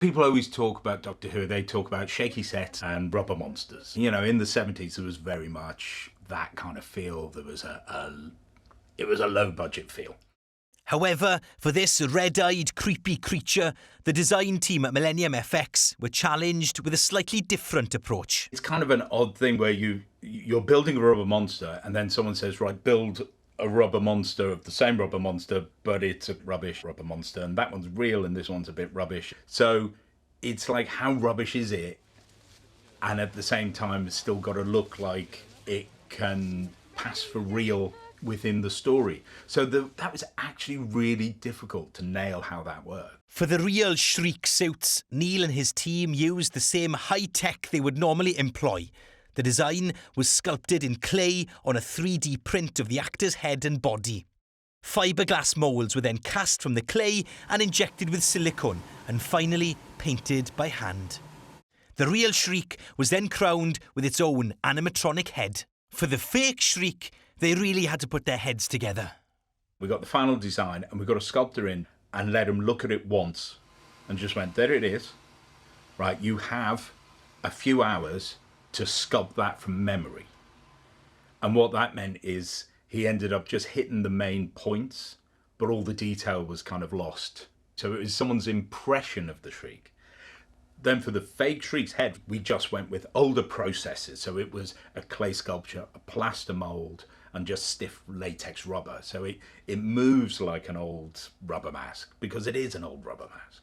People always talk about Doctor Who, they talk about shaky sets and rubber monsters. You know, in the 70s, there was very much that kind of feel. There was it was a low budget feel. However, for this red-eyed, creepy creature, the design team at Millennium FX were challenged with a slightly different approach. It's kind of an odd thing where you're building a rubber monster and then someone says, right, build a rubber monster of the same rubber monster, but it's a rubbish rubber monster, and that one's real and this one's a bit rubbish. So it's like, how rubbish is it? And at the same time, it's still got to look like it can pass for real within the story. So that was actually really difficult to nail how that worked. For the real Shriek suits, Neil and his team used the same high-tech they would normally employ. The design was sculpted in clay on a 3D print of the actor's head and body. Fiberglass moulds were then cast from the clay and injected with silicone and finally painted by hand. The real Shriek was then crowned with its own animatronic head. For the fake Shriek, they really had to put their heads together. We got the final design and we got a sculptor in and let him look at it once and just went, there it is. Right, you have a few hours to sculpt that from memory. And what that meant is he ended up just hitting the main points, but all the detail was kind of lost. So it was someone's impression of the Shriek. Then for the fake Shriek's head, we just went with older processes. So it was a clay sculpture, a plaster mold, and just stiff latex rubber. So it moves like an old rubber mask, because it is an old rubber mask.